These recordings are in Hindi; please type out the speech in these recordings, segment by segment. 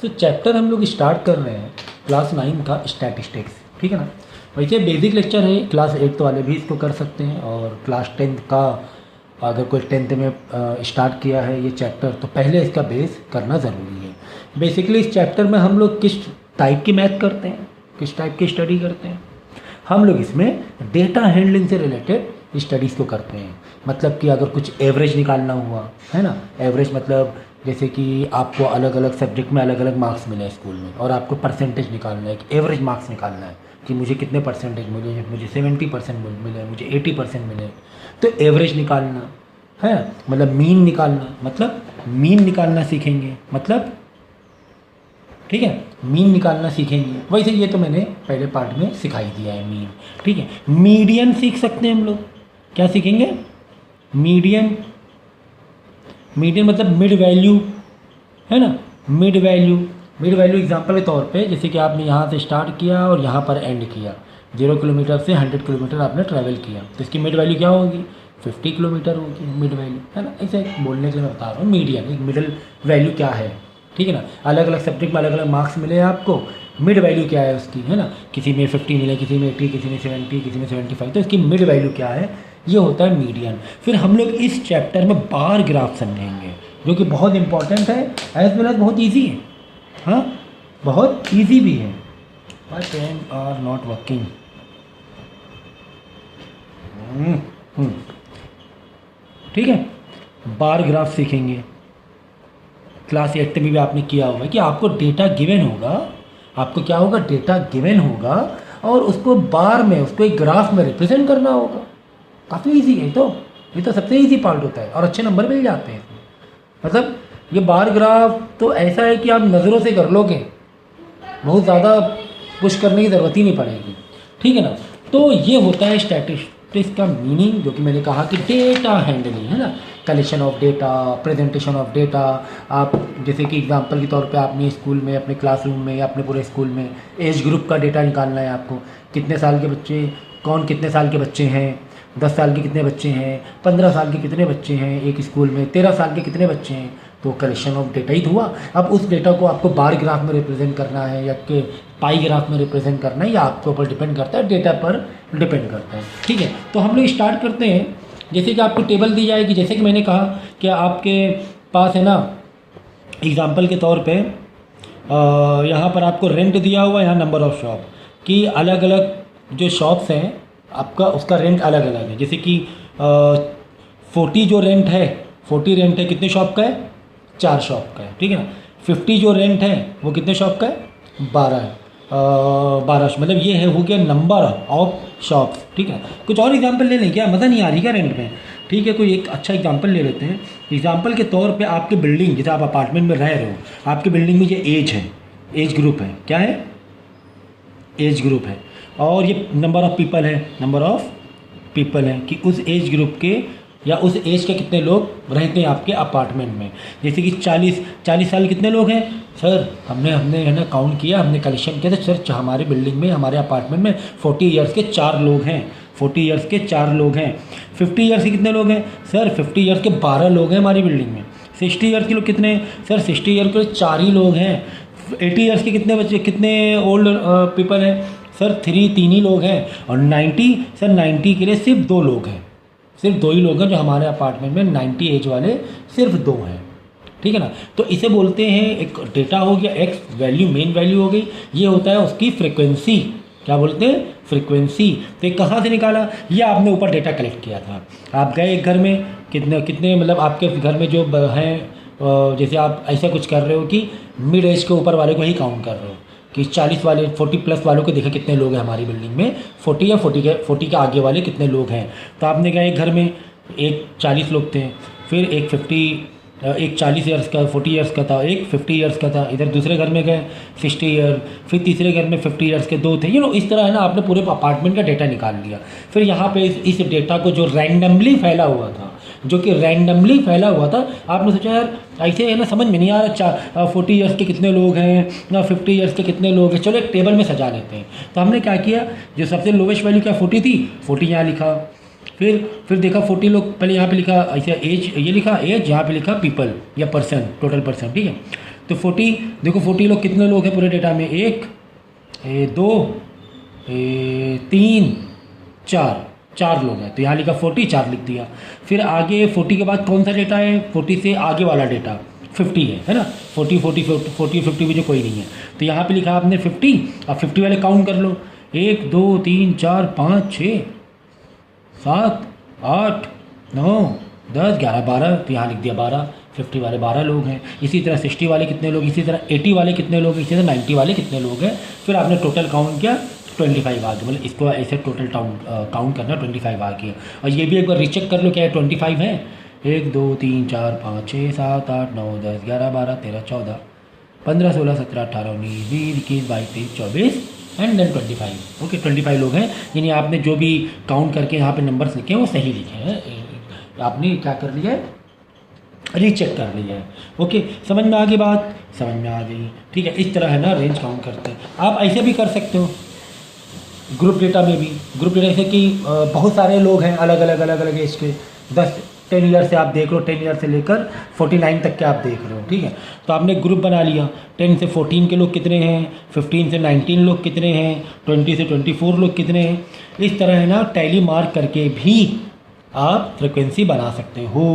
तो चैप्टर हम लोग स्टार्ट कर रहे हैं क्लास 9 का स्टैटिस्टिक्स, ठीक है ना। वैसे बेसिक लेक्चर है, क्लास 8 वाले भी इसको कर सकते हैं, और क्लास 10 का अगर कोई 10th में स्टार्ट किया है ये चैप्टर तो पहले इसका बेस करना ज़रूरी है। बेसिकली इस चैप्टर में हम लोग किस टाइप की मैथ करते हैं, किस टाइप की स्टडी करते हैं, हम लोग इसमें डेटा हैंडलिंग से रिलेटेड स्टडीज़ को करते हैं। मतलब कि अगर कुछ एवरेज निकालना हुआ है ना, एवरेज मतलब जैसे कि आपको अलग अलग सब्जेक्ट में अलग अलग मार्क्स मिले हैं स्कूल में, और आपको परसेंटेज निकालना है, कि एवरेज मार्क्स निकालना है कि मुझे कितने परसेंटेज मिले, मुझे 70% मिले, मुझे 80% मिले, तो एवरेज निकालना है, मतलब मीन निकालना, मतलब मीन निकालना सीखेंगे, मतलब ठीक है, मीन निकालना सीखेंगे। वैसे ये तो मैंने पहले पार्ट में सिखाई दिया है मीन, ठीक है। मीडियन सीख सकते हैं हम लोग, क्या सीखेंगे, मीडियन, मीडियन मतलब मिड वैल्यू, है ना, mid value. Mid value example के तौर पे जैसे कि आपने यहाँ से स्टार्ट किया और यहाँ पर एंड किया, 0 किलोमीटर से 100 किलोमीटर आपने ट्रैवल किया, तो इसकी मिड वैल्यू क्या होगी, 50 किलोमीटर होगी मिड वैल्यू, है ना। ऐसे बोलने के लिए मैं बता रहा हूँ मीडियन, एक मिडिल वैल्यू क्या है, ठीक है ना। अलग अलग सब्जेक्ट में अलग अलग मार्क्स मिले हैं आपको, मिड वैल्यू क्या है उसकी, है ना। किसी में 50 मिले, किसी में 80, किसी में 70, किसी में 75, तो इसकी मिड वैल्यू क्या है, ये होता है मीडियन। फिर हम लोग इस चैप्टर में बार ग्राफ समझेंगे, जो कि बहुत इंपॉर्टेंट है, एज वेल एज बहुत ईजी है, हाँ बहुत ईजी भी है। My pen are not working, ठीक है। बार ग्राफ सीखेंगे, क्लास 8 में भी आपने किया होगा कि आपको डेटा गिवन होगा, आपको क्या होगा, डेटा गिवन होगा, और उसको बार में, उसको एक ग्राफ में रिप्रेजेंट करना होगा। काफ़ी इजी है, तो ये तो सबसे इजी पार्ट होता है, और अच्छे नंबर मिल जाते हैं। मतलब ये बार ग्राफ तो ऐसा है कि आप नज़रों से कर लोगे, बहुत ज़्यादा पुश करने की ज़रूरत ही नहीं पड़ेगी, ठीक है ना। तो ये होता है स्टैटिस्टिक्स का मीनिंग, जो कि मैंने कहा कि डेटा हैंडलिंग, है ना, collection of data, presentation of data. आप जैसे कि एग्जांपल के तौर पे आपने स्कूल में, अपने क्लासरूम में या अपने पूरे स्कूल में एज ग्रुप का डेटा निकालना है आपको, कितने साल के बच्चे, कौन कितने साल के बच्चे हैं, 10 साल के कितने बच्चे हैं, 15 साल के कितने बच्चे हैं एक स्कूल में, 13 साल के कितने बच्चे हैं, तो कलेक्शन ऑफ डेटा ही तो हुआ। अब उस डेटा को आपको बार ग्राफ में रिप्रेजेंट करना है या कि पाई ग्राफ में रिप्रेजेंट करना है, या आपके ऊपर डिपेंड करता है, डेटा पर डिपेंड करता है, ठीक है। तो हम लोग स्टार्ट करते हैं। जैसे कि आपको टेबल दी जाएगी, जैसे कि मैंने कहा कि आपके पास है ना, एग्जांपल के तौर पे यहाँ पर आपको रेंट दिया हुआ है, यहाँ नंबर ऑफ़ शॉप कि अलग अलग जो शॉप्स हैं आपका, उसका रेंट अलग अलग है। जैसे कि 40 जो रेंट है, 40 रेंट है कितने शॉप का है, 4 शॉप का है, ठीक है ना। 50 जो रेंट है वो कितने शॉप का है, 12 है, 12, मतलब ये है, हो गया नंबर ऑफ शॉप्स, ठीक है। कुछ और एग्जांपल ले लें क्या, मज़ा नहीं आ रही क्या रेंट में, ठीक है। कोई एक अच्छा एग्जांपल ले लेते हैं। एग्जांपल के तौर पे आपके बिल्डिंग, जैसे आप अपार्टमेंट में रह रहे हो, आपके बिल्डिंग में ये एज है, एज ग्रुप है, क्या है, एज ग्रुप है, और ये नंबर ऑफ़ पीपल है, नंबर ऑफ़ पीपल है कि उस एज ग्रुप के या उस एज के कितने लोग रहते हैं आपके अपार्टमेंट में। जैसे कि 40 साल कितने लोग हैं सर, हमने है ना काउंट किया, हमने कलेक्शन किया था सर, हमारे बिल्डिंग में, हमारे अपार्टमेंट में 40 ईयर्स के 4 लोग हैं, 40 ईयर्स के 4 लोग हैं। 50 ईयर्स के कितने लोग हैं सर, 50 ईयर्स के 12 लोग हैं हमारी बिल्डिंग में। 60 ईयर्स के लोग कितने हैं सर, 60 ईयर्स के 4 ही लोग हैं। 80 ईयर्स के कितने बच्चे, कितने ओल्ड पीपल हैं सर, 3 ही लोग हैं। और 90 सर, 90 के लिए सिर्फ 2 लोग हैं, सिर्फ 2 ही लोग हैं जो हमारे अपार्टमेंट में 90 एज वाले, सिर्फ 2 हैं, ठीक है ना। तो इसे बोलते हैं, एक डेटा हो गया, एक्स वैल्यू, मेन वैल्यू हो गई, ये होता है उसकी फ्रिक्वेंसी, क्या बोलते हैं, फ्रिक्वेंसी। तो ये कहाँ से निकाला, ये आपने ऊपर डेटा कलेक्ट किया था। आप गए एक घर में, कितने मतलब आपके घर में जो हैं, जैसे आप ऐसा कुछ कर रहे हो कि मिड एज के ऊपर वाले को ही काउंट कर रहे हो कि 40 वाले, 40 प्लस वालों को देखा कितने लोग हैं हमारी बिल्डिंग में, 40 या 40 के आगे वाले कितने लोग हैं। तो आपने कहा एक घर में एक 40 लोग थे, फिर एक 40 ईयर्स का, 40 ईयर्स का था, एक 50 ईयर्स का था। इधर दूसरे घर में गए 60 ईयर, फिर तीसरे घर में 50 ईयर्स के 2 थे, इस तरह है ना, आपने पूरे अपार्टमेंट का डेटा निकाल लिया। फिर यहाँ पे इस डेटा को जो रैंडमली फैला हुआ था, आपने सोचा यार ऐसे है ना, समझ में नहीं आ रहा 40 ईयर्स के कितने लोग हैं ना, 50 ईयर्स के कितने लोग हैं, चलो एक टेबल में सजा लेते हैं। तो हमने क्या किया, जो सबसे लोवेस्ट वैल्यू क्या 40 थी, 40 यहाँ लिखा। फिर देखा 40 लोग, पहले यहाँ पे लिखा ऐसे एज, ये लिखा एज, यहाँ पे लिखा पीपल या पर्सन, टोटल पर्सन, ठीक है। तो 40 देखो 40 लोग कितने लोग हैं पूरे डेटा में, 1 2 3 4 लोग हैं, तो यहाँ लिखा 40, 4 लिख दिया। फिर आगे 40 के बाद कौन सा डेटा है, 40 से आगे वाला डेटा 50 है ना, 40 50 भी जो कोई नहीं है, तो यहाँ पे लिखा आपने 50। अब 50 वाले काउंट कर लो, 1 2 3 4 5 6 7 8 9 10 11 12, तो यहाँ लिख दिया 12। 50 वाले 12 लोग हैं। इसी तरह 60 वाले कितने लोग, इसी तरह 80 वाले कितने लोग, इसी तरह 90 वाले कितने लोग हैं। फिर आपने टोटल काउंट किया, 25 आ गए, मतलब इसको ऐसे टोटल काउंट करना 25 आ गए। और ये भी एक बार रीचेक कर लो क्या है 25 है। 1 2 3 4 5 6 7 8 9 10 11 12 13 14 15 16 17 18 19 20 21 22 23 24 एंड देन 25। ओके 25 लोग हैं, यानी आपने जो भी काउंट करके यहाँ पे नंबर्स लिखे हैं वो सही लिखे हैं, आपने क्या कर लिया है, रीचेक कर लिया है। ओके समझ में आ गई बात, समझ में आ गई, ठीक है। इस तरह है ना रेंज काउंट करते हैं। आप ऐसे भी कर सकते हो ग्रुप डेटा में भी, ग्रुप डेटा जैसे कि बहुत सारे लोग हैं अलग अलग एज के, 10 ईयर से आप देख लो, 10 ईयर से लेकर 49 तक के आप देख रहे हो, ठीक है। तो आपने ग्रुप बना लिया, 10 से 14 के लोग कितने हैं, 15 से 19 लोग कितने हैं, 20 से 24 लोग कितने हैं। इस तरह है ना टैली मार्क करके भी आप फ्रिक्वेंसी बना सकते हो।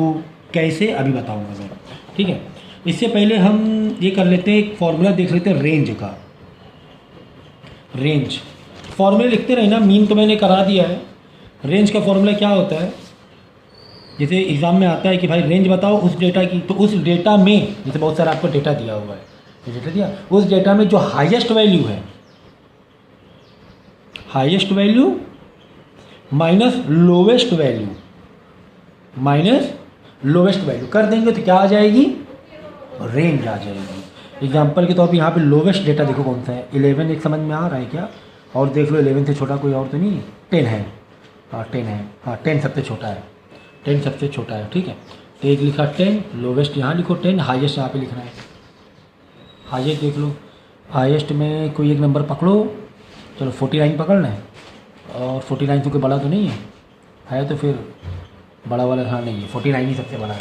कैसे अभी बताऊंगा मैं, ठीक है। इससे पहले हम ये कर लेते हैं, एक फॉर्मूला देख लेते हैं रेंज का। रेंज फॉर्मूला लिखते रहे ना, मीन तो मैंने करा दिया है। रेंज का फॉर्मूला क्या होता है, जैसे एग्ज़ाम में आता है कि भाई रेंज बताओ उस डेटा की, तो उस डेटा में जैसे बहुत सारा आपको डेटा दिया हुआ है, डेटा दिया, उस डेटा में जो हाईएस्ट वैल्यू है, highest value minus lowest value, minus lowest value कर देंगे तो क्या आ जाएगी, रेंज आ जाएगी। एग्जाम्पल के तौर पे यहाँ पे लोवेस्ट डेटा देखो कौन सा है, 11 एक समझ में आ रहा है क्या, और देख लो 11 से छोटा कोई और तो नहीं, 10 है, हाँ 10 है, हाँ 10 सबसे छोटा है, 10 सबसे छोटा है, ठीक है। तो एक लिखा 10, लोवेस्ट यहाँ लिखो 10, हाईएस्ट यहाँ पे लिखना है। हाईएस्ट देख लो, हाईएस्ट में कोई एक नंबर पकड़ो, चलो 49 पकड़ना है, और 49 से कोई बड़ा तो नहीं है तो फिर बड़ा वाला, हाँ नहीं है, 49 ही सबसे बड़ा है,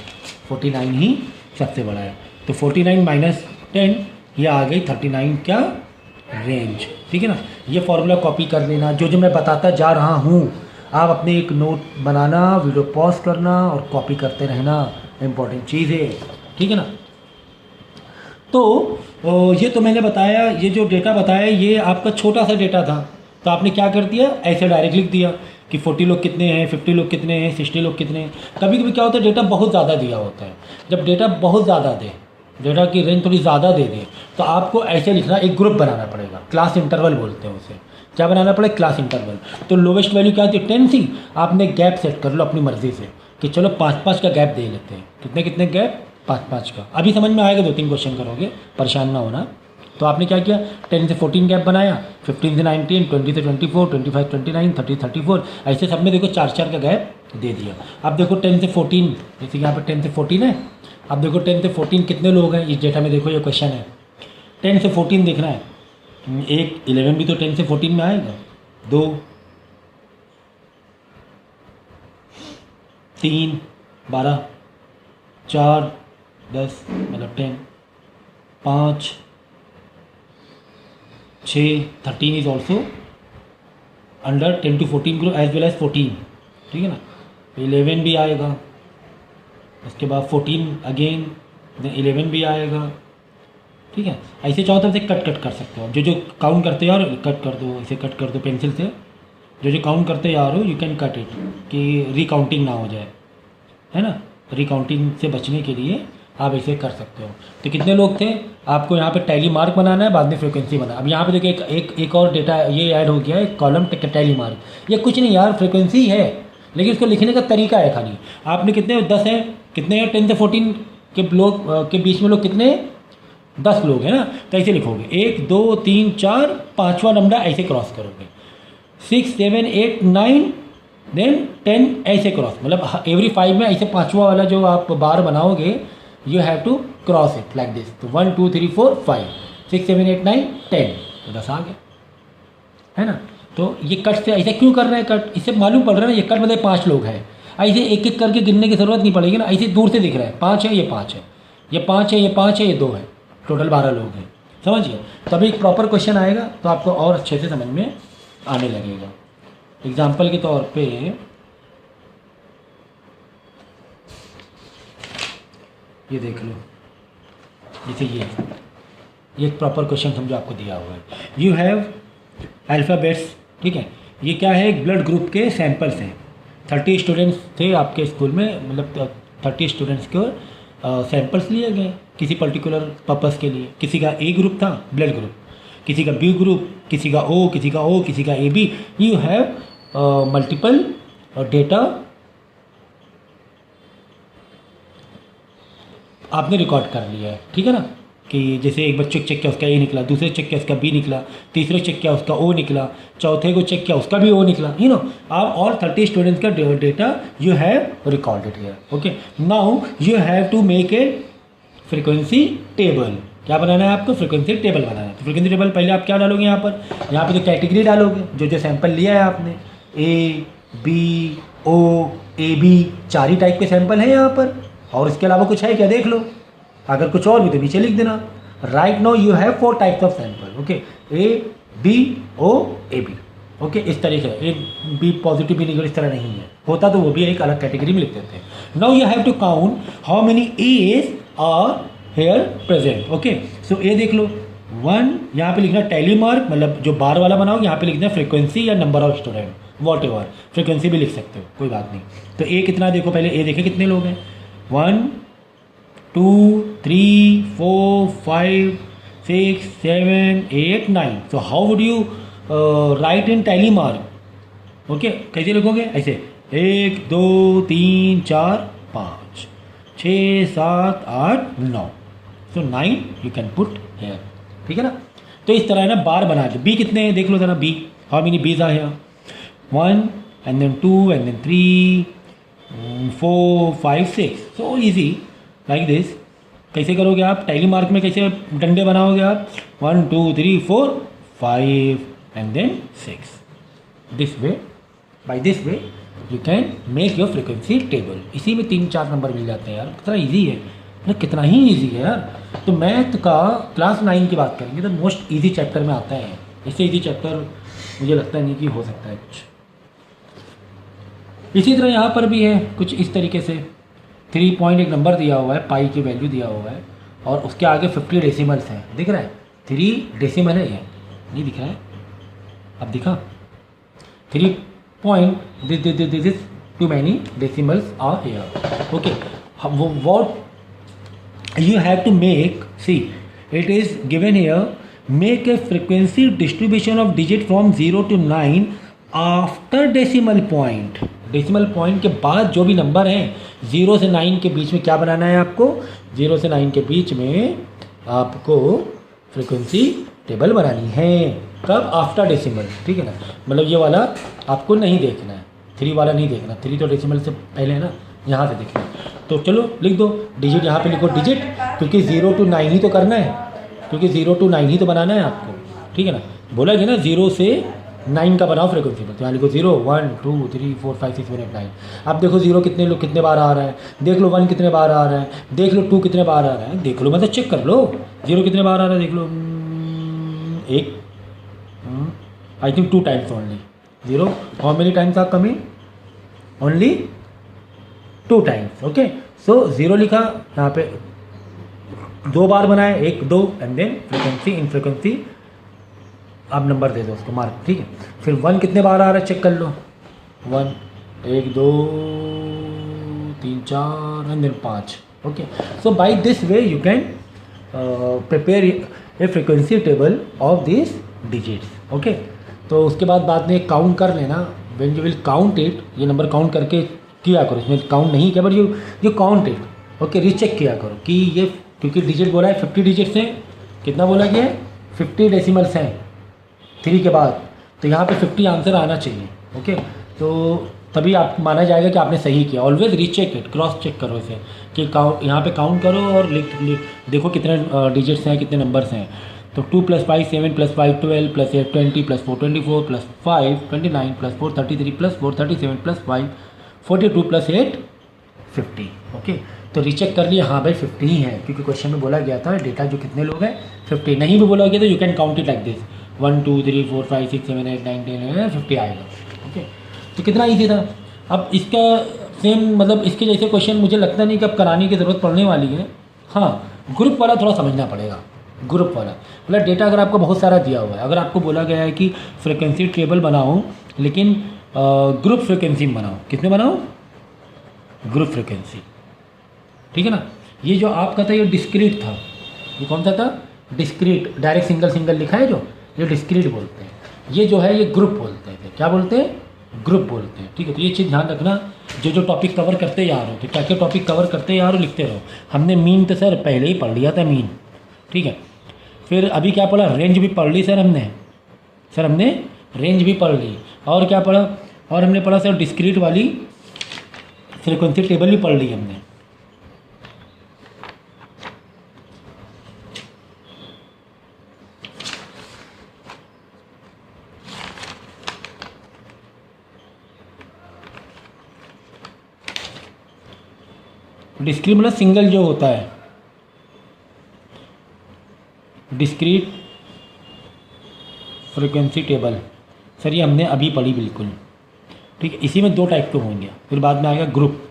49 ही सबसे बड़ा है। तो 49 माइनस 10 ये आ गई 39 क्या, रेंज, ठीक है ना। ये फॉर्मूला कॉपी कर लेना, जो मैं बताता जा रहा हूँ आप अपने एक नोट बनाना, वीडियो पॉज करना और कॉपी करते रहना, इम्पोर्टेंट चीज़ है, ठीक है ना। तो ये तो मैंने बताया, ये जो डेटा बताया ये आपका छोटा सा डेटा था, तो आपने क्या कर दिया, ऐसे डायरेक्ट लिख दिया कि 40 लोग कितने हैं, 50 लोग कितने हैं, 60 लोग कितने हैं। कभी कभी क्या होता है डेटा बहुत ज़्यादा दिया होता है, जब डेटा बहुत ज़्यादा दे, डेटा की रेंज थोड़ी ज़्यादा दे दे, तो आपको ऐसे लिखना, एक ग्रुप बनाना पड़ेगा, क्लास इंटरवल बोलते हैं उसे, क्या बनाना पड़ेगा, क्लास इंटरवल। तो लोवेस्ट वैल्यू क्या थी, 10 थी, आपने गैप सेट कर लो अपनी मर्जी से कि चलो 5-5 का गैप दे लेते हैं, कितने कितने गैप, 5-5 का। अभी समझ में आएगा, 2-3 क्वेश्चन करोगे, परेशान ना होना। तो आपने क्या किया, 10 से 14 गैप बनाया, 15 से 19, 20 से 24, 25 29, 30 34, ऐसे सब में देखो 4-4 का गैप दे दिया। अब देखो 10 से 14, जैसे यहाँ पर 10 से 14 है, अब देखो 10 से 14 कितने लोग हैं इस डेटा में, देखो ये क्वेश्चन है, 10 से 14 देखना है, एक 11 भी तो 10 से 14 में आएगा, 2 3 12 4 10 मतलब 10 5 6 13 is also under 10 to 14 group as well as 14, ठीक है ना। 11 भी आएगा, उसके बाद 14 अगेन, देन 11 भी आएगा, ठीक है। ऐसे चाहो तो कट कर सकते हो, जो काउंट करते यार कट कर दो, इसे कट कर दो पेंसिल से, जो काउंट करते यार हो यू कैन कट इट, कि रिकाउंटिंग ना हो जाए, है ना। रिकाउंटिंग से बचने के लिए आप ऐसे कर सकते हो। तो कितने लोग थे, आपको यहाँ पे टैली मार्क बनाना है, बाद में फ्रिक्वेंसी बनाना। अब यहाँ पे देखिए एक और डेटा ये ऐड हो गया है, कॉलम टैली मार्क, ये कुछ नहीं यार, फ्रिक्वेंसी है, लेकिन इसको लिखने का तरीका है खाली। आपने कितने 10 है, कितने हैं 10 से 14 के लोग के बीच में लोग कितने, 10 लोग हैं ना, तो ऐसे लिखोगे 1 2 3 4, 5वां नंबर ऐसे क्रॉस करोगे, 6 7 8 9 देन 10 ऐसे क्रॉस, मतलब एवरी 5 में ऐसे 5वां वाला जो आप बार बनाओगे you have to cross it like this. तो 1 2 3 4 5 6 7 8 9 10, तो 10 आ गया, है ना। तो ये कट से ऐसे क्यों कर रहे हैं, कट इससे मालूम पड़ रहा है ना, ये कट मतलब 5 लोग हैं, ऐसे एक एक करके गिनने की ज़रूरत नहीं पड़ेगी ना, ऐसे दूर से दिख रहा है 5 है, ये 5 है, ये 5 है, ये 5 है, ये 2 है, टोटल 12 लोग हैं, समझिए। तभी एक प्रॉपर क्वेश्चन आएगा तो आपको और अच्छे से समझ में आने लगेगा। एग्जाम्पल के तौर पे ये देख लो, जैसे ये एक प्रॉपर क्वेश्चन समझो आपको दिया हुआ है, यू हैव अल्फ़ाबेट्स, ठीक है। ये क्या है, एक ब्लड ग्रुप के सैंपल्स हैं। 30 स्टूडेंट्स थे आपके स्कूल में, मतलब 30 स्टूडेंट्स को सैंपल्स लिए गए किसी पर्टिकुलर पर्पस के लिए। किसी का ए ग्रुप था, ब्लड ग्रुप, किसी का बी ग्रुप, किसी का ओ, किसी का ओ, किसी का A B. You have multiple data आपने रिकॉर्ड कर लिया है, ठीक है ना। कि जैसे एक बच्चे को चेक किया उसका ए निकला, दूसरे चेक किया उसका बी निकला, तीसरे चेक किया उसका ओ निकला, चौथे को चेक किया उसका भी ओ निकला, यू नो। आप ऑल 30 स्टूडेंट्स का data you have recorded here. Okay, now you have to make a frequency table. क्या बनाना है आपको, फ्रीक्वेंसी टेबल बनाना है। तो फ्रीक्वेंसी टेबल पहले आप क्या डालोगे यहाँ पर, यहाँ पे जो कैटेगरी डालोगे, जो जो सैंपल लिया है आपने, A B O A B, 4 ही टाइप के सैंपल हैं यहाँ पर, और इसके अलावा कुछ है क्या देख लो। अगर कुछ और भी तो नीचे लिख देना। Right now you have 4 types of sample. Okay, A B O A B. Okay, इस तरीके से ए बी पॉजिटिव भी निगेटिव इस तरह नहीं है, होता तो वो भी एक अलग कैटेगरी में लिख देते हैं। Now you have to count how many edge are here present. Okay, so a देख लो 1, यहाँ पे लिखना टैली मार्क, मतलब जो बार वाला बनाओगे यहाँ पे लिखना फ्रीक्वेंसी या number of student, what ever, frequency भी लिख सकते हो, कोई बात नहीं। तो ए कितना देखो, पहले ए देखे कितने लोग हैं, 1 2 3 4 5 6 7 8 9। So how would you right in tally mark. Okay, कैसे लिखोगे, ऐसे 1 2 3 4 5 6 7 8 9। So 9 you can put here, ठीक है ना। तो इस तरह है ना, बार बना के। बी कितने हैं देख लो जरा, B how many bees are here, 1 and then 2 and then 3 4 5 6। So easy like this. कैसे करोगे आप, टैली मार्क में कैसे डंडे बनाओगे आप, 1 2 3 4 5 and then 6। This way, by this way you can make your frequency table. इसी में 3-4 नंबर मिल जाते हैं यार, कितना ईजी है ना, कितना ही ईजी है यार। तो मैथ का क्लास 9 की बात करेंगे तो मोस्ट ईजी चैप्टर में आता है। इससे ईजी चैप्टर मुझे लगता नहीं कि हो सकता है कुछ। इसी तरह यहाँ पर भी है कुछ इस तरीके से, 3 पॉइंट एक नंबर दिया हुआ है, पाई की वैल्यू दिया हुआ है, और उसके आगे 50 डेसिमल्स हैं, दिख रहा है, 3 डेसिमल है, ये नहीं दिख रहा है, अब दिखा, 3 point this too many decimals are here. Okay, what you have to make, see it is given here, make a frequency distribution of digit from 0 to 9 after decimal point. Decimal point के बाद जो भी नंबर हैं 0 से 9 के बीच में क्या बनाना है आपको, 0 से 9 के बीच में आपको फ्रीक्वेंसी टेबल बनानी है। कब, आफ्टर डेसिमल, ठीक है ना। मतलब ये वाला आपको नहीं देखना है, 3 वाला नहीं देखना, 3 तो डेसिमल से पहले है ना, यहाँ से देखना। तो चलो लिख दो डिजिट, यहाँ पे लिखो डिजिट, क्योंकि 0 to 9 ही तो करना है, क्योंकि 0 to 9 ही तो बनाना है आपको, ठीक है ना। बोला गया ना 0 से 9 का बनाओ फ्रीक्वेंसी पर, तो यहाँ लिखो 0 1 2 3 4 5 6 7 8 9। अब देखो 0 कितने बार आ रहा है, देख लो 1 कितने बार आ रहा है, देख लो 2 कितने बार आ रहा है, देख लो, मतलब चेक कर लो 0 कितने बार आ रहा है, देख लो, एक, I think 2 times only. 0 how many times are coming, only 2 times. Okay, so 0 लिखा, यहाँ पे 2 बार बनाए, 1 2 and then frequency, in frequency आप नंबर दे दो उसको मार्क, ठीक है। फिर 1 कितने बार आ रहा है चेक कर लो, 1 1 2 3 4 and then 5। Okay, so by this way you can prepare a frequency table of this digits. Okay, तो उसके बाद में काउंट कर लेना, when you will count it, ये नंबर काउंट करके किया करो, इसमें काउंट नहीं किया but you count it. Okay, recheck किया करो कि ये, क्योंकि डिजिट बोला है 50 डिजिट्स हैं, कितना बोला गया है 50 डेसिमल्स हैं 3 के बाद, तो यहाँ पे 50 आंसर आना चाहिए। ओके, तो तभी आप माना जाएगा कि आपने सही किया। Always recheck it, cross check करो इसे कि काउंट, यहाँ पे काउंट करो और लिख देखो कितने डिजिट्स हैं, कितने नंबर्स हैं। तो 2 + 5 7 + 5 12 + 8 20 + 4 24 + 5 29 + 4 33 + 4 37 + 5 42 + 8 50। ओके, तो रीचेक कर लिया, हाँ भाई 50 ही है, क्योंकि क्वेश्चन में बोला गया था डेटा जो कितने लोग हैं 50। नहीं भी बोला गया तो you can count it like this 1 2 3 4 5 6 7 8 9 10 11 50 आएगा। ओके, तो कितना ईजी था। अब इसका सेम मतलब इसके जैसे क्वेश्चन मुझे लगता नहीं कि अब कराने की ज़रूरत पड़ने वाली है। हाँ, ग्रुप वाला थोड़ा समझना पड़ेगा। ग्रुप वाला मतलब डेटा अगर आपको बहुत सारा दिया हुआ है, अगर आपको बोला गया है कि फ्रिक्वेंसी टेबल बनाओ लेकिन ग्रुप फ्रिक्वेंसी में बनाओ, किसमें बनाओ, ग्रुप फ्रिक्वेंसी, ठीक है ना। ये जो आपका था ये डिस्क्रीट था, ये कौन सा था, डिस्क्रीट, डायरेक्ट सिंगल सिंगल लिखा है जो, ये डिस्क्रीट बोलते हैं। ये जो है ये ग्रुप बोलते हैं, क्या बोलते हैं, ग्रुप बोलते हैं, ठीक है। तो ये चीज़ ध्यान रखना, जो टॉपिक कवर करते जा रहे हो, तो क्या क्या टॉपिक कवर करते जा रहे हो लिखते रहो। हमने मीन तो सर पहले ही पढ़ लिया था मीन, ठीक है। फिर अभी क्या पढ़ा, रेंज भी पढ़ ली सर हमने रेंज भी पढ़ ली। और क्या पढ़ा, और हमने पढ़ा सर डिस्क्रीट वाली फ्रीक्वेंसी टेबल भी पढ़ ली हमने। डिस्क्रीट मतलब सिंगल जो होता है, डिस्क्रीट फ्रीक्वेंसी टेबल सर ये हमने अभी पढ़ी बिल्कुल, ठीक है। इसी में दो टाइप के होंगे, फिर बाद में आएगा ग्रुप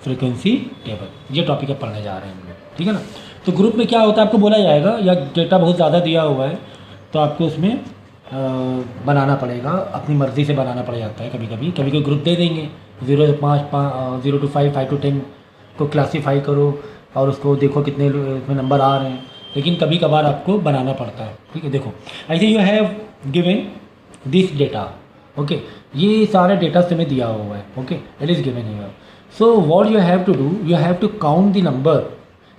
फ्रीक्वेंसी टेबल, ये टॉपिक अब पढ़ने जा रहे हैं हम लोग, ठीक है ना। तो ग्रुप में क्या होता है आपको बोला जाएगा, या डेटा बहुत ज़्यादा दिया हुआ है तो आपको उसमें बनाना पड़ेगा, अपनी मर्ज़ी से बनाना पड़ जाता है। कभी कभी ग्रुप दे देंगे 0 से 5 0 to 5 5 to 10 को क्लासीफाई करो और उसको देखो कितने उसमें नंबर आ रहे हैं, लेकिन कभी कभार आपको बनाना पड़ता है, ठीक है। देखो ऐसे you have given this data, okay, ये सारे डेटा तुम्हें दिया हुआ है, okay, it is given here. So what you have to do, you have to count the number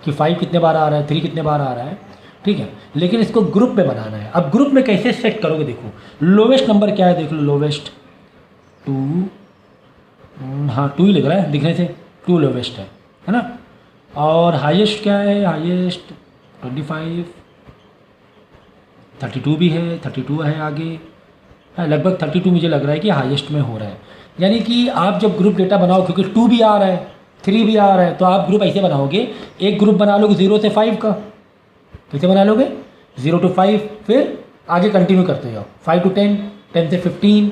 कि 5 कितने बार आ रहा है, 3 कितने बार आ रहा है, ठीक है। लेकिन इसको ग्रुप में बनाना है। अब ग्रुप में कैसे सेट करोगे, देखो लोवेस्ट नंबर क्या है, देख लो लोवेस्ट 2, हाँ 2 ही लग रहा है दिखने से, 2 लोवेस्ट है ना। और हाईएस्ट क्या है, हाईएस्ट 25, 32 भी है, 32 है आगे, है लगभग 32 मुझे लग रहा है कि हाईएस्ट में हो रहा है। यानी कि आप जब ग्रुप डेटा बनाओ, क्योंकि 2 भी आ रहा है 3 भी आ रहा है, तो आप ग्रुप ऐसे बनाओगे, एक ग्रुप बना लोगे 0 से 5 का, कैसे बना लोगे 0 to 5, फिर आगे कंटिन्यू करते जाओ 5 to 10, 10 से 15,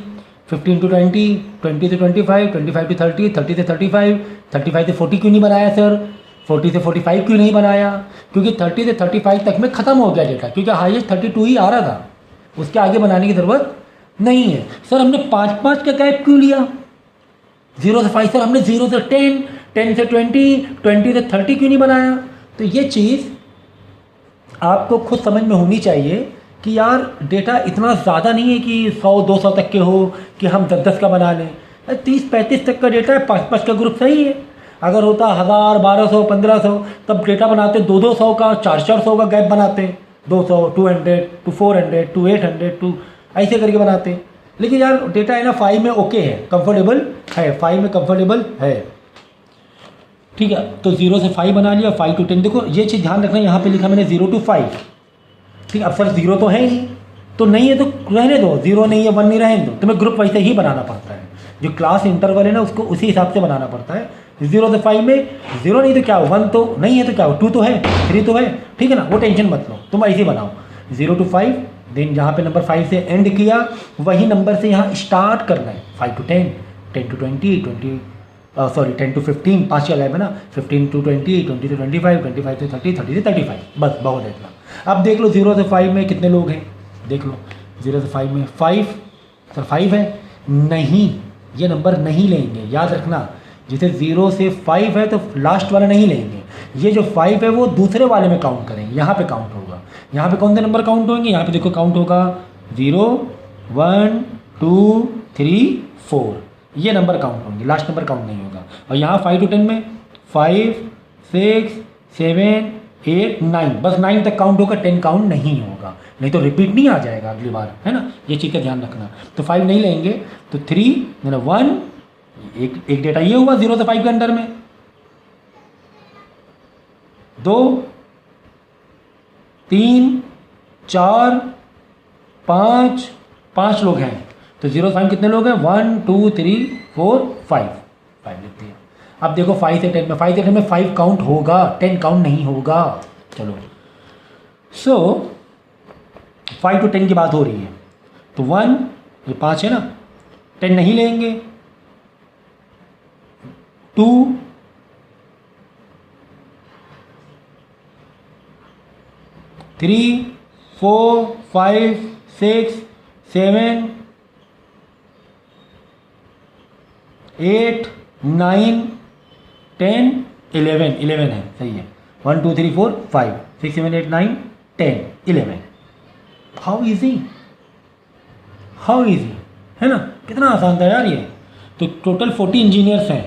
15 to 20, 20 से 25, 25 to 30, 30 से 35, 35 से 40 क्यों नहीं बनाया सर, 40 से 45 क्यों नहीं बनाया, क्योंकि 30 से 35 तक में ख़त्म हो गया डेटा, क्योंकि हाईएस्ट 32 ही आ रहा था, उसके आगे बनाने की ज़रूरत नहीं है। सर हमने 5-5 का गैप क्यों लिया, 0 से 5 सर हमने 0 से 10, 10 से 20, 20 से 30 क्यों नहीं बनाया। तो ये चीज़ आपको खुद समझ में होनी चाहिए कि यार डेटा इतना ज़्यादा नहीं है कि 100-200 तक के हो कि हम 10-10 का बना लें, 30-35 तक का डेटा है, 5-5 का ग्रुप सही है। अगर होता 1000, 1200, 1500 तब डेटा बनाते 200-200 का, 400-400 का गैप बनाते, 200, 200 to 400 to 800 to ऐसे करके बनाते। लेकिन यार डेटा है ना 5 में ओके है, कंफर्टेबल है, 5 में कंफर्टेबल है, ठीक है। तो 0 से 5 बना लिया, 5 to 10, देखो ये चीज़ ध्यान रखना, यहाँ पे लिखा मैंने 0 to 5, ठीक। अब सर 0 तो है ही, तो नहीं है तो रहने दो, 0 नहीं है 1 नहीं रहने दो, तुम्हें ग्रुप वैसे ही बनाना पड़ता है, जो क्लास इंटरवल है ना उसको उसी हिसाब से बनाना पड़ता है। 0 से 5 में 0 नहीं तो क्या हो, 1 तो नहीं है तो क्या हो, 2 तो है, 3 तो है, ठीक है ना, वो टेंशन मत लो, तुम ऐसे बनाओ 0 to 5, देन जहाँ पे नंबर 5 से एंड किया वही नंबर से यहाँ स्टार्ट करना है, 5 to 10, 10 to 20, 10 to 15, 5 का गैप है ना, 15 to 20, 20 to 25, 25 to 30, 30 से 35, बस बहुत है इतना। अब देख लो 0 से 5 में कितने लोग हैं, देख लो 0 से 5 में 5, सर 5 है, नहीं ये नंबर नहीं लेंगे, याद रखना, जैसे 0 से 5 है तो लास्ट वाला नहीं लेंगे, ये जो 5 है वो दूसरे वाले में काउंट करेंगे, यहाँ पे काउंट होगा। यहाँ पे कौन से नंबर काउंट होंगे, यहाँ पे देखो काउंट होगा 0, 1, 2, 3, 4, ये नंबर काउंट होंगे, लास्ट नंबर काउंट नहीं होगा। और यहाँ 5 to 10 में 5, 6, 7, 8, 9, बस 9 तक काउंट होगा, 10 काउंट नहीं होगा, नहीं तो रिपीट नहीं आ जाएगा अगली बार, है ना, ये चीज़ का ध्यान रखना। तो 5 नहीं लेंगे, तो 3, 1, एक डेटा ये हुआ 0 से 5 के अंदर में, 2, 3, 4, 5 लोग हैं, तो 0 से 5 कितने लोग हैं, 1, 2, 3, 4, 5 लिख दिया। अब देखो 5 से 10 में, 5 से 10 में 5 काउंट होगा, 10 काउंट नहीं होगा। चलो सो 5 to 10 की बात हो रही है, तो 1, ये 5 है ना, 10 नहीं लेंगे, 2, 3, 4, 5, 6, 7, 8, 9, 10, 11, 11 है, सही है। 1 2 3 4 5 6 7 8 9 10 11। हाउ इजी, हाउ इजी है ना, कितना आसान था यार ये। तो टोटल 40 इंजीनियर्स हैं,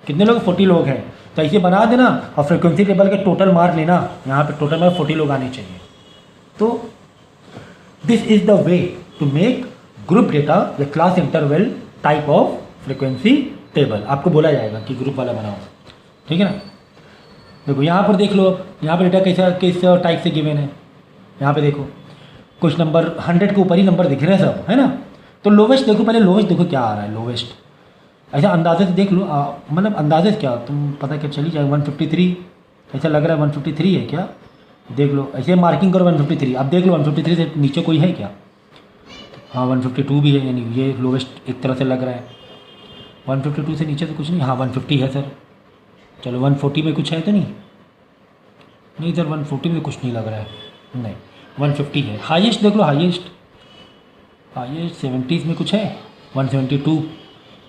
कितने लोग, 40 लोग हैं। तो ऐसे बना देना और फ्रिक्वेंसी टेबल के टोटल मार्क लेना, यहाँ पे टोटल मार्क 40 लोग आने चाहिए। तो this is the way to make group data या class interval type of frequency table. आपको बोला जाएगा कि ग्रुप वाला बनाओ, ठीक है ना। देखो यहाँ पर देख लो, अब यहाँ पर डेटा कैसा किस टाइप से गिवन है। यहाँ पे देखो कुछ नंबर 100 के ऊपर ही नंबर दिख रहे हैं सब, है ना। तो लोवेस्ट देखो, पहले लोवेस्ट देखो क्या आ रहा है, लोवेस्ट ऐसा अंदाजे से देख लो, मतलब अंदाजे से क्या तुम पता क्या चली जाए। 153 ऐसा लग रहा है, 153 है क्या, देख लो, ऐसे मार्किंग करो 153। अब देख लो 153 से नीचे कोई है क्या, हाँ 152 भी है, यानी ये लोवेस्ट एक तरह से लग रहा है। 152 से नीचे तो कुछ नहीं, हाँ 150 है सर। चलो 140 में कुछ है तो नहीं, नहीं सर 140 में कुछ नहीं लग रहा है, नहीं 150 है। हाईएस्ट देख लो, हाईएस्ट 70s में कुछ है, 172,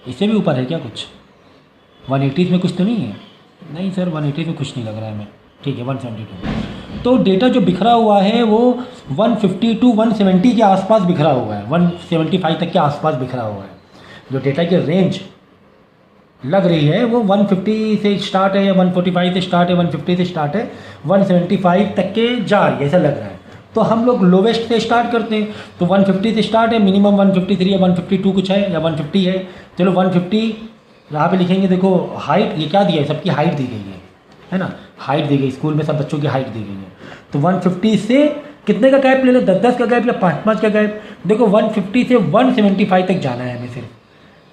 इससे भी ऊपर है क्या कुछ, 180s में कुछ तो नहीं है, नहीं सर 180s में कुछ नहीं लग रहा है हमें, ठीक है 172। तो डेटा जो बिखरा हुआ है वो 150 to 170 के आसपास बिखरा हुआ है, 175 तक के आसपास बिखरा हुआ है। जो डेटा की रेंज लग रही है वो 150 से स्टार्ट है या 145 से स्टार्ट है, 150 से स्टार्ट है, 175 तक के जा रही है ऐसा लग रहा है। तो हम लोग लोवेस्ट से स्टार्ट करते हैं, तो 150 से स्टार्ट है, मिनिमम 153 या 152 कुछ है या 150 है। चलो 150 यहाँ पे लिखेंगे, देखो हाइट ये क्या दिया है, सबकी हाइट दी गई है ना, हाइट दी गई, स्कूल में सब बच्चों की हाइट दी गई है। तो 150 से कितने का गैप ले लो, 10-10 का गैप या 5-5 का गैप। देखो 150 से 175 तक जाना है हमें, सिर्फ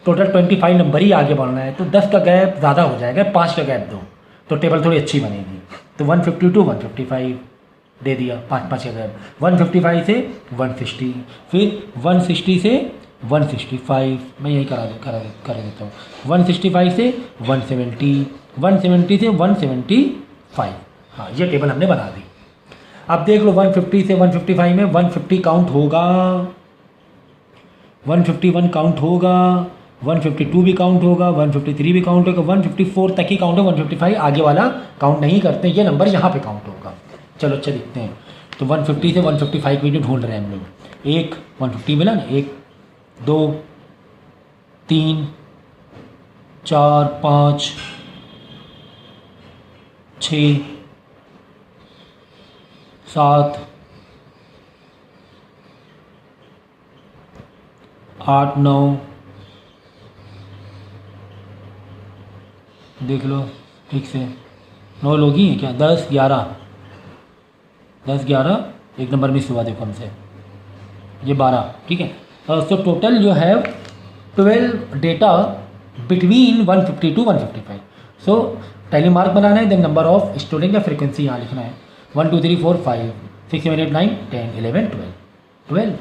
टोटल 25 नंबर ही आगे बढ़ना है, तो 10 का गैप ज़्यादा हो जाएगा, 5 का गैप दो तो टेबल थोड़ी अच्छी बनेगी। तो 150 to 155 दे दिया, 5-5 का गैप। 155 से 160, फिर 160 से 165, मैं यही कर देता हूँ, 165 से 170, 170 से 175। हाँ ये टेबल हमने बना दी। अब देख लो 150 से 155 में 150 काउंट होगा, 151 काउंट होगा, 152 भी काउंट होगा, 153 भी काउंट होगा, 154 तक ही काउंट है, 155 आगे वाला काउंट नहीं करते, ये नंबर यहाँ पे काउंट होगा। चलो अच्छा दिखते हैं। तो 150 से 155 की जो ढूंढ रहे हैं हम लोग, एक 150 मिला ना, 1 2 3 4 5 6 7 8 9 देख लो ठीक से, 9 लोग ही हैं क्या, 10 11 एक नंबर मिस हुआ देखो हमसे, ये 12, ठीक है। सो टोटल जो है 12 डेटा बिटवीन 150 to 155। सो पहले मार्क बनाना है, देन नंबर ऑफ स्टूडेंट या फ्रिक्वेंसी यहाँ लिखना है, 1 2 3 4 5 6 7 8 9 10 11 12,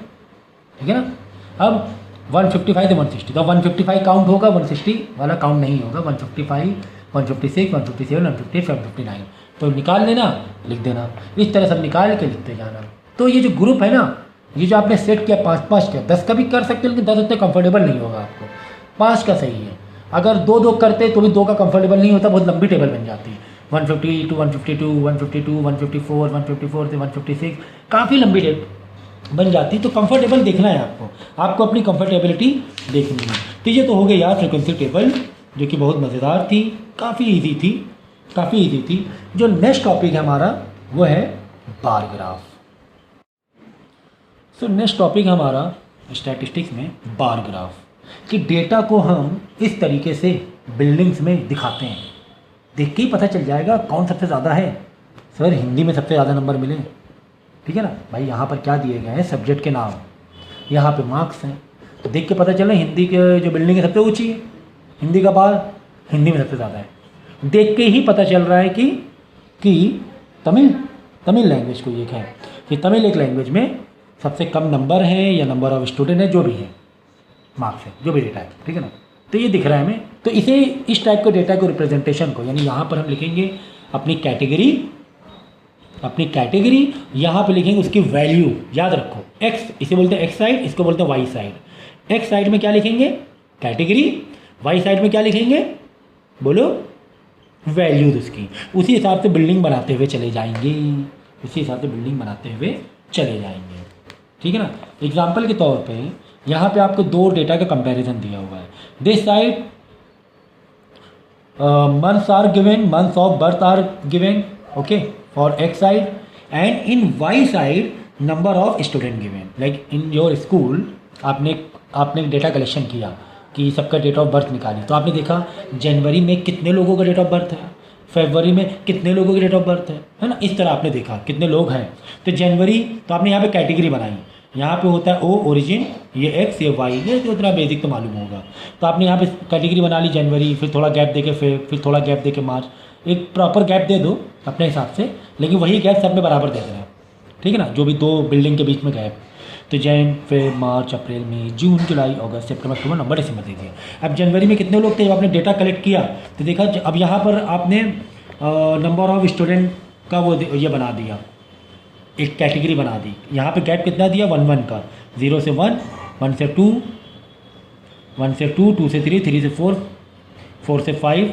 ठीक है ना। अब 155 से 160, तो 155 काउंट होगा, 160 वाला काउंट नहीं होगा, 155 156 157 158 159, तो निकाल लेना, लिख देना, इस तरह सब निकाल के लिखते जाना। तो ये जो ग्रुप है ना, ये जो आपने सेट किया 5-5 का, 10 का भी कर सकते हो, लेकिन 10 उतने कंफर्टेबल नहीं होगा आपको, 5 का सही है। अगर 2-2 करते तो भी 2 का कंफर्टेबल नहीं होता, बहुत लंबी टेबल बन जाती है, 150 to 152 152 154 154 से 156, काफ़ी लंबी टेबल बन जाती है। तो कंफर्टेबल देखना है आपको अपनी कंफर्टेबिलिटी देखनी है। तो ये तो हो गया यार फ्रिक्वेंसी टेबल, जो कि बहुत मज़ेदार थी, काफ़ी इजी थी। जो नेक्स्ट टॉपिक है हमारा वो है bar graph. So next topic हमारा स्टैटिस्टिक्स में बार ग्राफ, कि डेटा को हम इस तरीके से बिल्डिंग्स में दिखाते हैं, देख के ही पता चल जाएगा कौन सबसे ज़्यादा है। सर हिंदी में सबसे ज़्यादा नंबर मिले, ठीक है ना भाई, यहाँ पर क्या दिए गए हैं, सब्जेक्ट के नाम, यहाँ पे मार्क्स हैं, तो देख के पता चला हिंदी के जो बिल्डिंग है सबसे ऊंची है, हिंदी का बार हिंदी में सबसे ज़्यादा है। देख के ही पता चल रहा है कि तमिल लैंग्वेज को ये है कि तमिल एक लैंग्वेज में सबसे कम नंबर है या नंबर ऑफ स्टूडेंट है, जो भी है मार्क्स है, जो भी डेटा है, ठीक है ना। तो ये दिख रहा है हमें। तो इसे इस टाइप के डेटा को रिप्रेजेंटेशन को, यानी यहाँ पर हम लिखेंगे अपनी कैटेगरी, यहाँ पे लिखेंगे उसकी वैल्यू। याद रखो एक्स, इसे बोलते हैं एक्स साइड, इसको बोलते हैं वाई साइड। एक्स साइड में क्या लिखेंगे? कैटेगरी। वाई साइड में क्या लिखेंगे? बोलो, वैल्यूज उसकी। उसी हिसाब से बिल्डिंग बनाते हुए चले जाएंगे, ठीक है ना। एग्जाम्पल के तौर पे यहाँ पे आपको दो डेटा का कंपैरिजन दिया हुआ है। This side months are given, months of birth are given, okay, for X side, and in Y side number of student given. Like in your school आपने डेटा कलेक्शन किया कि सबका डेट ऑफ बर्थ निकाली, तो आपने देखा जनवरी में कितने लोगों का डेट ऑफ बर्थ है, फरवरी में कितने लोगों की डेट ऑफ बर्थ है ना। इस तरह आपने देखा कितने लोग हैं। तो जनवरी, तो आपने यहाँ पे कैटेगरी बनाई, यहाँ पे होता है ओ ओरिजिन, ये एक्स, ये वाई, ये तो उतना बेसिक तो मालूम होगा। तो आपने यहाँ पे कैटेगरी बना ली जनवरी, फिर थोड़ा गैप देके फिर थोड़ा गैप देके मार्च। एक प्रॉपर गैप दे दो अपने हिसाब से, लेकिन वही गैप सब में बराबर दे देना, ठीक है ना, जो भी दो बिल्डिंग के बीच में गैप। तो जैन, फिर मार्च, अप्रैल, मई, जून, जुलाई, अगस्त, सितंबर, अक्टूबर, नवंबर, दिसंबर दे दिया। अब जनवरी में कितने लोग थे, जब आपने डेटा कलेक्ट किया तो देखा, अब यहाँ पर आपने नंबर ऑफ स्टूडेंट का वो ये बना दिया, एक कैटेगरी बना दी। यहाँ पे गैप कितना दिया? 1 का, 0 से 1, 1 से 2, 1 से 2, 2 से 3, 3 से 4, 4 से 5,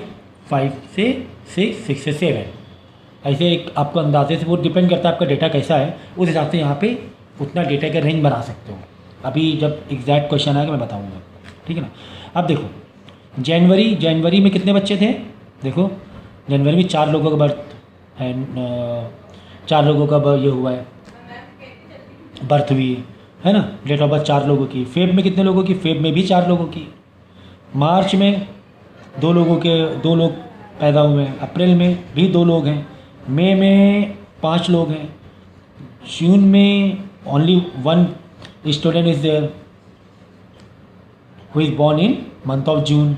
5 से 6, 6 से 7। ऐसे एक आपको अंदाजे से वो डिपेंड करता है आपका डेटा कैसा है, उस हिसाब से यहाँ पे उतना डेटा का रेंज बना सकते हो। अभी जब एग्जैक्ट क्वेश्चन आएगा मैं बताऊँगा, ठीक है ना। अब देखो जनवरी में कितने बच्चे थे? देखो जनवरी में 4 लोगों का बर्थ है, 4 लोगों का ये हुआ है, बर्थ हुई है ना, डेट ऑफ बर्थ 4 लोगों की। फेब में कितने लोगों की? फेब में भी 4 लोगों की। मार्च में 2 लोग पैदा हुए हैं। अप्रैल में भी 2 लोग हैं। मई में 5 लोग हैं। जून में only 1 student is there who is born in month of June.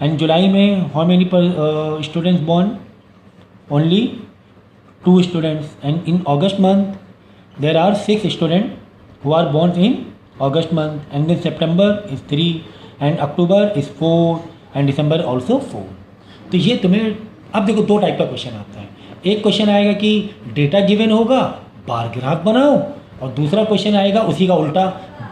And July में how many students born? Only 2 students. And in August month there are 6 students who are born in August month. And then September is 3 and October is 4 and December also 4. तो ये तुम्हें अब देखो 2 टाइप का क्वेश्चन आता है। एक क्वेश्चन आएगा कि डेटा गिवन होगा, बार ग्राफ बनाओ, और दूसरा क्वेश्चन आएगा उसी का उल्टा,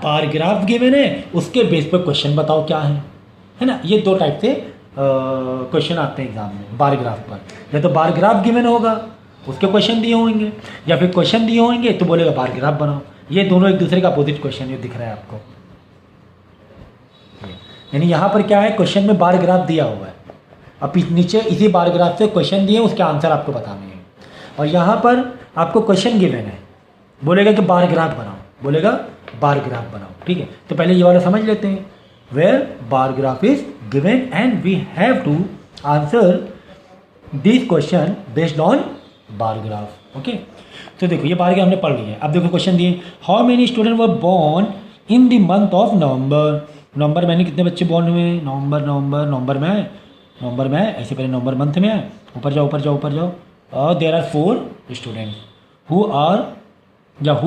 बार ग्राफ गिवन है, उसके बेस पर क्वेश्चन बताओ क्या है ना। ये 2 टाइप से क्वेश्चन आते हैं एग्जाम में बार ग्राफ पर। या तो बार ग्राफ गिवन होगा, उसके क्वेश्चन दिए होंगे, या फिर क्वेश्चन दिए होंगे तो बोलेगा बार ग्राफ बनाओ। ये दोनों एक दूसरे का अपोजिट क्वेश्चन ये दिख रहा है आपको। यानी यहाँ पर क्या है, क्वेश्चन में बार ग्राफ दिया हुआ है, अब नीचे इसी बार ग्राफ से क्वेश्चन दिए, उसके आंसर आपको बताने हैं। और यहाँ पर आपको क्वेश्चन गिवन है, बोलेगा कि बार ग्राफ बनाओ, ठीक है। तो पहले ये वाला समझ लेते हैं, where bar graph is given and we have to answer this question based on bar graph, okay. तो देखो ये बार ग्राफ हमने पढ़ लिया है। अब देखो क्वेश्चन दिए, how many student were born in the month of नवंबर में कितने बच्चे बॉर्न हुए? नवंबर में है, ऐसे पहले नवंबर मंथ में है, ऊपर जाओ। और there are 4 student who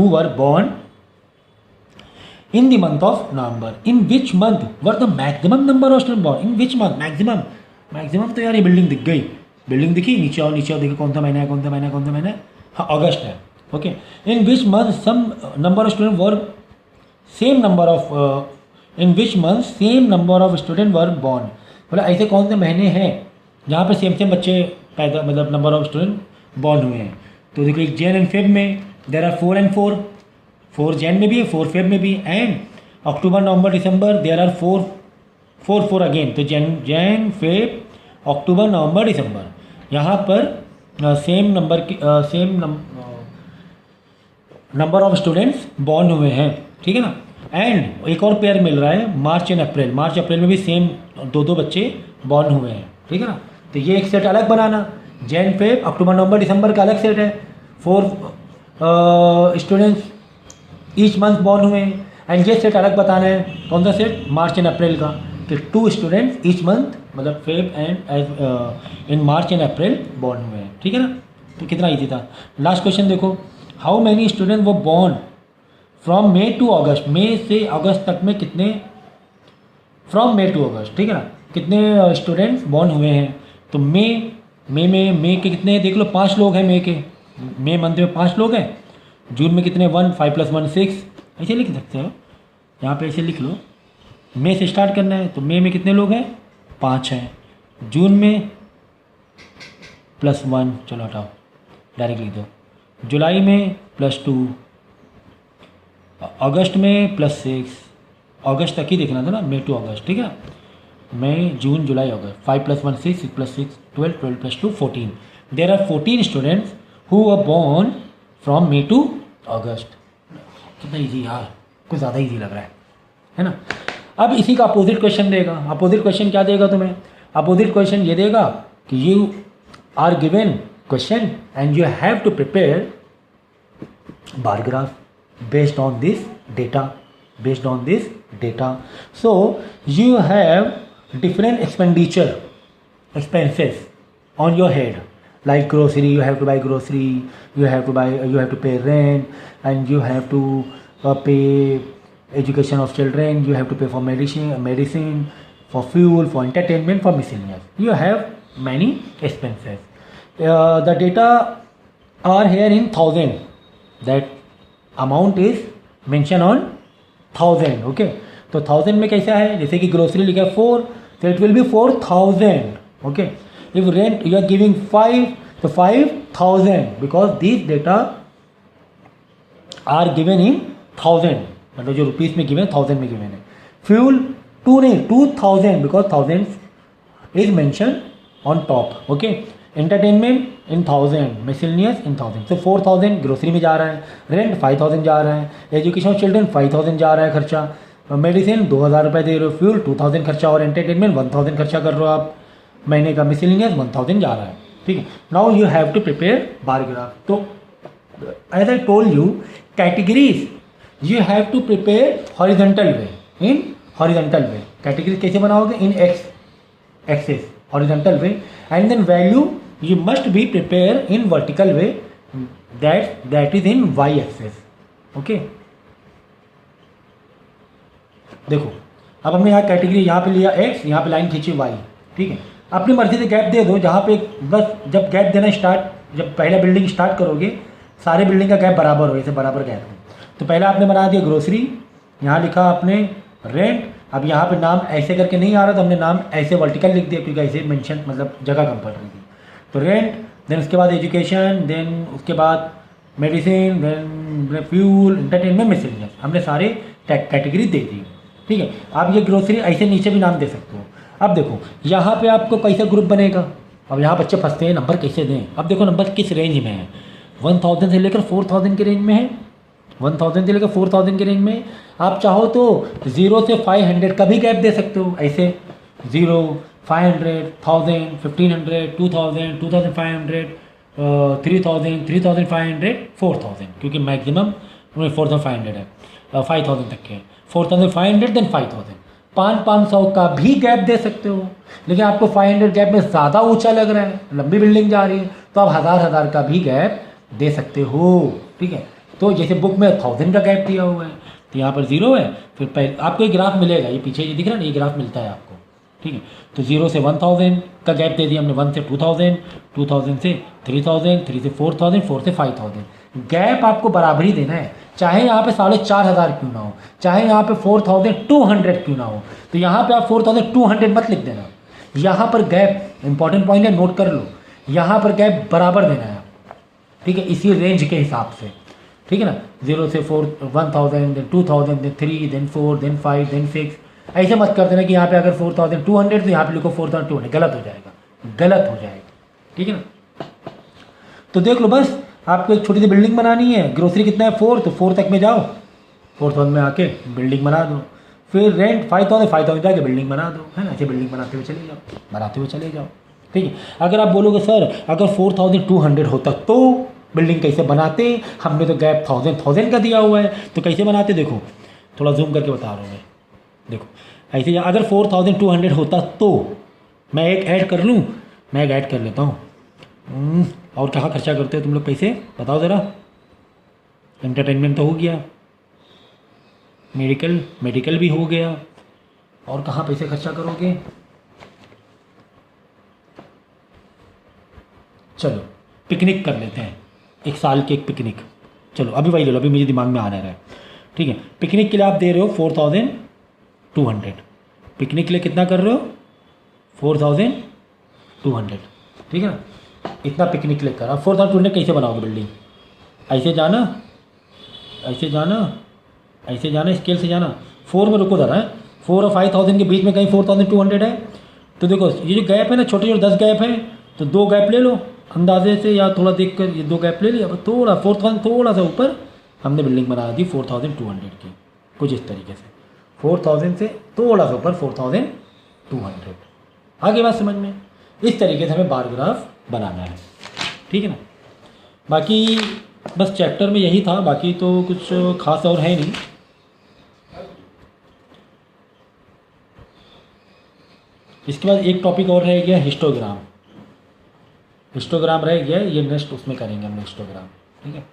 were born in the month of November. In which month were the maximum number of student born? In which month? Maximum तो यार ये बिल्डिंग दिख गई, बिल्डिंग दिखी, नीचे आओ देखो कौन सा महीना है, हाँ अगस्त है, okay. In which month some number of student were same number of student were born. बोला ऐसे कौन से महीने हैं जहाँ पर सेम बच्चे पैदा, मतलब नंबर ऑफ स्टूडेंट बॉर्न हुए हैं। तो देखो एक जैन एंड फेब में देर आर 4 and 4, 4 जैन में भी है, 4 फेब में भी, and October November December there are 4 again. तो Jan Feb October November December, यहाँ पर same number of students born हुए हैं, ठीक है ना। एंड एक और पेयर मिल रहा है मार्च अप्रैल में भी सेम 2 बच्चे बॉर्न हुए हैं, ठीक है ना। तो ये एक सेट अलग बनाना, जैन फेब अक्टूबर नवंबर दिसंबर का अलग सेट है, 4 स्टूडेंट्स ईच मंथ बॉर्न हुए हैं। एंड ये सेट अलग बताना है, कौन सा सेट? मार्च एंड अप्रैल का। तो 2 स्टूडेंट्स ईच मंथ, मतलब Feb and in March and April born हुए हैं, ठीक है ना। तो कितना ईजी था। लास्ट क्वेश्चन देखो, हाउ मैनी स्टूडेंट वो बॉर्न फ्रॉम मे टू अगस्त, मई से अगस्त तक में कितने, फ्रॉम मे टू अगस्त, ठीक है ना, कितने स्टूडेंट्स बॉर्न हुए हैं। तो मे के कितने देख लो, 5 लोग हैं मे के, मे मंथ में 5 लोग हैं। जून में कितने, 1, 5 + 1 6, ऐसे लिख सकते हो, यहाँ पे ऐसे लिख लो। मई से स्टार्ट करना है तो मई में कितने लोग हैं, 5 हैं। जून में +1, चलो हटाओ डायरेक्ट लिख दो। जुलाई में +2, अगस्त में +6, अगस्त तक ही देखना था ना, मई टू अगस्त, ठीक है। मई, जून, जुलाई, अगस्त, 5 + 1 6, 6 + 6 12, 12 + 2 14। There are 14 students who were born from May to August. कितना ईजी यार, कुछ ज़्यादा ईजी लग रहा है ना। अब इसी का अपोजिट क्वेश्चन देगा। अपोजिट क्वेश्चन क्या देगा तुम्हें, अपोजिट क्वेश्चन ये देगा कि you are given question and you have to prepare bar graph based on this data. So you have different expenses on your head, like grocery, you have to buy grocery, you have to pay rent, and you have to pay education of children, you have to pay for medicine, for fuel, for entertainment, for miscellaneous. You have many expenses. The data are here in 1000, that amount is mention on 1000, okay. तो 1000 में कैसा है, जैसे कि ग्रोसरी लिखा है 4, तो it will be 4000, okay. If rent you are giving 5, तो 5000, because this data are given in 1000, मतलब जो रुपीज़ में गिवन 1000 में गिवन है। फ्यूल 2 नहीं, 2000, because 1000 is mention on top, okay. Entertainment in 1000, miscellaneous in 1000, तो 4000 ग्रोसरी में जा रहा है, रेंट 5000 जा रहा है, एजुकेशन ऑफ चिल्ड्रन 5000 जा रहा है खर्चा, मेडिसिन 2000 रुपये दे रहे हो, फ्यूल 2000 खर्चा, और एंटरटेनमेंट 1000 खर्चा कर रहे हो आप महीने का, मिसलिनियस 1000 जा रहा है, ठीक है। Now you have to prepare bar graph. तो as I told you, categories you have to prepare horizontal way, in horizontal way. Categories कैसे बनाओगे, in axis horizontal way, and then value you must be prepared in vertical way, that is in y axis, okay। देखो अब हमने यहाँ कैटेगरी यहाँ पे लिया x, यहाँ पे लाइन खींची y, ठीक है। अपनी मर्जी से गैप दे दो, जहाँ पे बस जब गैप देना स्टार्ट, जब पहला बिल्डिंग स्टार्ट करोगे सारे बिल्डिंग का गैप बराबर हो, ऐसे बराबर गैप हो। तो पहले आपने बना दिया ग्रोसरी, यहाँ लिखा आपने रेंट, अब यहाँ पे नाम ऐसे करके नहीं आ रहा, तो हमने नाम ऐसे वर्टिकल लिख दिया, क्योंकि ऐसे मेंशन मतलब जगह कम पड़ रही थी। तो रेंट, देन उसके बाद एजुकेशन, देन उसके बाद medicine, then fuel, entertainment, miscellaneous, हमने सारे कैटेगरी दे दी, ठीक है। आप ये ग्रोसरी ऐसे नीचे भी नाम दे सकते हो। अब देखो यहाँ पे आपको कैसे ग्रुप बनेगा, अब यहाँ बच्चे फंसते हैं नंबर कैसे दें। अब देखो नंबर किस रेंज में है, 1000 से लेकर 4000 के रेंज में है, 1000 से लेकर 4000 के रेंज में। आप चाहो तो 0 से 500 का भी गैप दे सकते हो, ऐसे 0, 500, 1000, 1500, 2000, 2500, 3000, 3500, 4000, क्योंकि मैक्सिमम 4500 है, 5000 तक के, 4500 देन 5000। 500 का भी गैप दे सकते हो, लेकिन आपको 500 गैप में ज़्यादा ऊंचा लग रहा है, लंबी बिल्डिंग जा रही है, तो आप 1000 का भी गैप दे सकते हो, ठीक है। तो जैसे बुक में 1000 का गैप दिया हुआ है, तो यहाँ पर 0 है, फिर पहले आपको एक ग्राफ मिलेगा, ये पीछे ये दिख रहा है ना, ये ग्राफ मिलता है आपको, ठीक है। तो 0 से 1000 का गैप दे दिया हमने, 1 से 2000, 2000 से 3000, 3 से 4000, 4 से 5000। गैप आपको बराबर ही देना है, चाहे यहाँ पे 4500 क्यों ना हो, चाहे यहाँ पे 4200 क्यों ना हो। तो यहाँ पे आप 4200 मत लिख देना, यहाँ पर गैप इंपॉर्टेंट पॉइंट है, नोट कर लो, यहाँ पर गैप बराबर देना है, ठीक है, इसी रेंज के हिसाब से, ठीक है ना। 0 से 1000, then 2000, then 3, then 4, then 5, then 6, ऐसे मत कर देना कि यहाँ पे अगर 4200 तो यहाँ पे लिखो 4200, गलत हो जाएगा, गलत हो जाएगा, ठीक है ना। तो देख लो, बस आपको एक छोटी सी बिल्डिंग बनानी है, ग्रोसरी कितना है 4, तो 4 तक में जाओ, 4000 में आके बिल्डिंग बना दो, फिर रेंट 5000 जाके बिल्डिंग बना दो, है ना, ऐसे बिल्डिंग बनाते हुए चले जाओ, ठीक है। अगर आप बोलोगे सर अगर 4200 होता तो बिल्डिंग कैसे बनाते, हमने तो गैप 1000 का दिया हुआ है, तो कैसे बनाते, देखो थोड़ा जूम करके बता रहा हूँ मैं। देखो ऐसे अगर 4200 होता तो मैं एक ऐड कर लूँ, मैं एक ऐड कर लेता हूँ। और कहाँ खर्चा करते हो तुम लोग पैसे, बताओ ज़रा। एंटरटेनमेंट तो हो गया, मेडिकल भी हो गया, और कहाँ पैसे खर्चा करोगे। चलो पिकनिक कर लेते हैं, एक साल की एक पिकनिक। चलो अभी वही ले लो, अभी मुझे दिमाग में आ रहा है। ठीक है, पिकनिक के लिए आप दे रहे हो 4200। पिकनिक के लिए कितना कर रहे हो, 4200। ठीक है ना, इतना पिकनिक लेकर आप 4200 कैसे बनाओगे बिल्डिंग। ऐसे जाना, ऐसे जाना, ऐसे जाना, स्केल से जाना। 4 में रुको ज़रा, 4 और 5000 के बीच में कहीं 4200 है। तो देखो ये जो गैप है ना, छोटे छोटे 10 गैप है, तो 2 गैप ले लो अंदाजे से, या थोड़ा देख कर ये 2 गैप ले लिया। अब थोड़ा 4000 थोड़ा सा ऊपर हमने बिल्डिंग बना दी 4200 की, कुछ इस तरीके से। 4000 से थोड़ा सा ऊपर 4200। आगे बात समझ में, इस तरीके से हमें बार ग्राफ बनाना है। ठीक है ना, बाकी बस चैप्टर में यही था, बाकी तो कुछ खास और है नहीं। इसके बाद एक टॉपिक और रह गया, हिस्टोग्राम। हिस्टोग्राम रह गया, ये नेक्स्ट उसमें करेंगे हम हिस्टोग्राम। ठीक है।